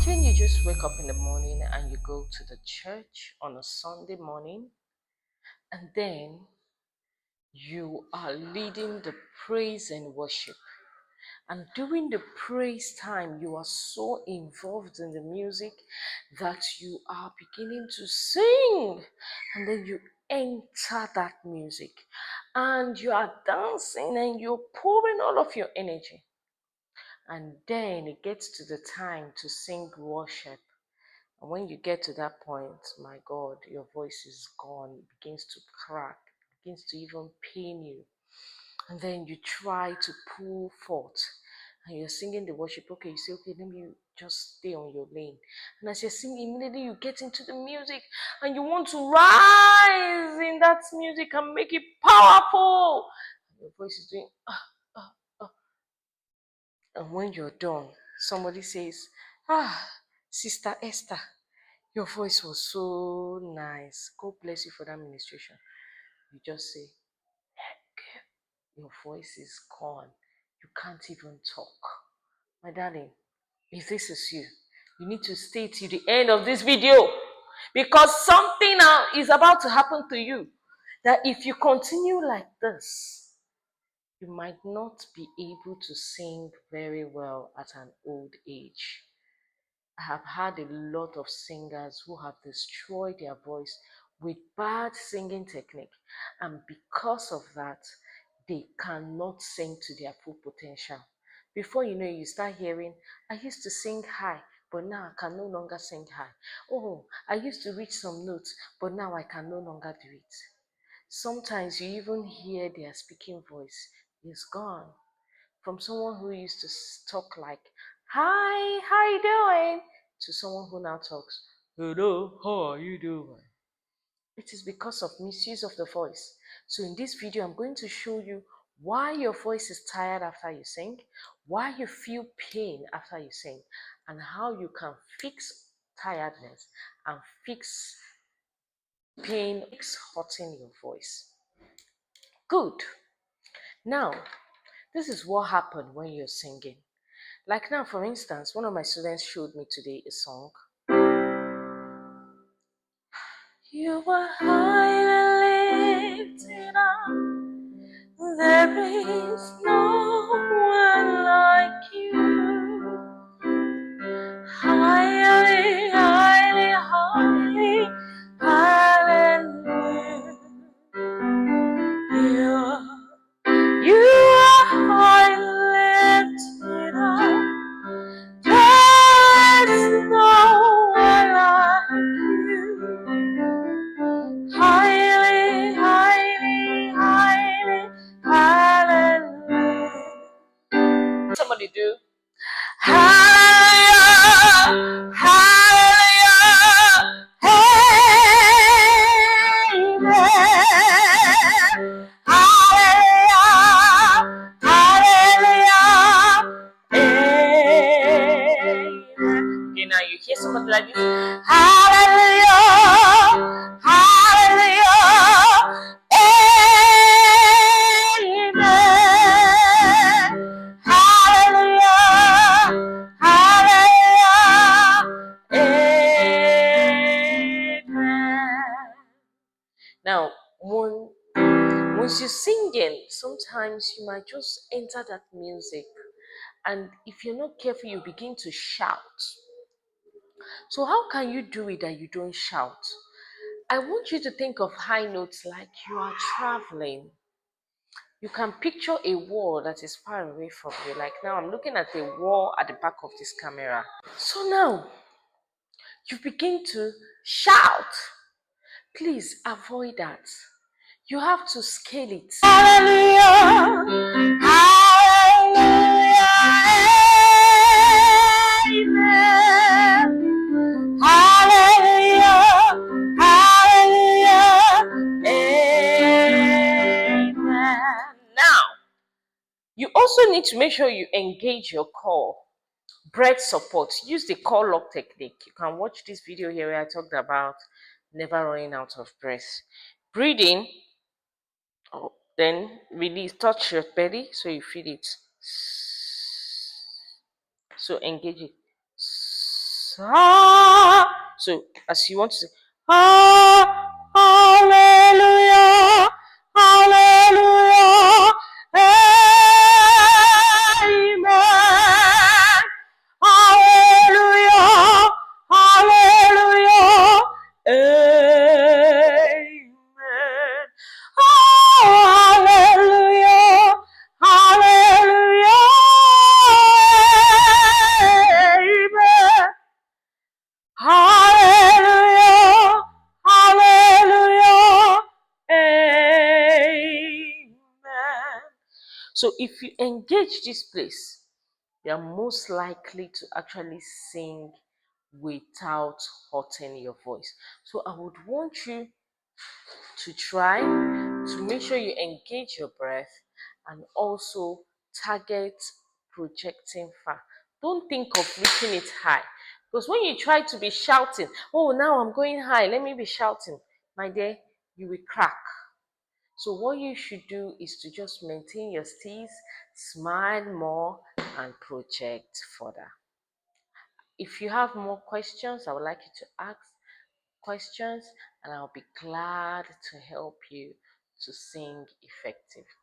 Imagine you just wake up in the morning and you go to the church on a Sunday morning, and then you are leading the praise and worship. And during the praise time, you are so involved in the music that you are beginning to sing. And then you enter that music and you are dancing and you're pouring all of your energy. And then it gets to the time to sing worship. And when you get to that point, my God, your voice is gone, it begins to crack, it begins to even pain you. And then you try to pull forth. And you're singing the worship. Okay, you say, okay, let me just stay on your lane. And as you're singing, immediately you get into the music and you want to rise in that music and make it powerful. Your voice is doing, and when you're done, somebody says, Sister Esther, your voice was so nice. God bless you for that ministration. You just say, heck, your voice is gone. You can't even talk. My darling, if this is you, you need to stay till the end of this video because something now is about to happen to you that if you continue like this, you might not be able to sing very well at an old age. I have had a lot of singers who have destroyed their voice with bad singing technique, and because of that, they cannot sing to their full potential. Before you know it, you start hearing, I used to sing high, but now I can no longer sing high. Oh, I used to reach some notes, but now I can no longer do it. Sometimes you even hear their speaking voice is gone from someone who used to talk like, hi, how you doing? To someone who now talks, hello, how are you doing? It is because of misuse of the voice. So in this video, I'm going to show you why your voice is tired after you sing, why you feel pain after you sing, and how you can fix tiredness and fix pain, fix hurting your voice. Good. Now, this is what happened when you're singing. Like now, for instance, one of my students showed me today a song. You were highly lifted up. There is no one like you. Highly, highly, highly, hallelujah. You are highly lifted up. There's no one like you. Highly, highly, highly, hallelujah. Somebody do. Hallelujah, hallelujah, amen. Hallelujah, hallelujah, amen. Okay, now you hear somebody like this. Hallelujah, hallelujah, amen. Hallelujah, hallelujah, amen. Now, once you're singing, sometimes you might just enter that music, and if you're not careful, you begin to shout. So, how can you do it that you don't shout? I want you to think of high notes like you are traveling. You can picture a wall that is far away from you. Like now, I'm looking at the wall at the back of this camera. So now, you begin to shout. Please avoid that. You have to scale it. Hallelujah! Hallelujah! Amen! Hallelujah! Hallelujah! Amen! Now, you also need to make sure you engage your core. Breath support. Use the core lock technique. You can watch this video here where I talked about never running out of breath. Breathing, then release, touch your belly so you feel it. So engage it. So as you want to say, hallelujah, hallelujah, amen. Hallelujah, hallelujah, amen. Oh, hallelujah, hallelujah, amen. Hallelujah, hallelujah, amen. So if you engage this place, you are most likely to actually sing without hurting your voice. So I would want you to try to make sure you engage your breath and also target projecting far. Don't think of reaching it high. Because when you try to be shouting, oh, now I'm going high, let me be shouting, my dear, you will crack. So, what you should do is to just maintain your steeze, smile more, and project further. If you have more questions, I would like you to ask questions, and I'll be glad to help you to sing effectively.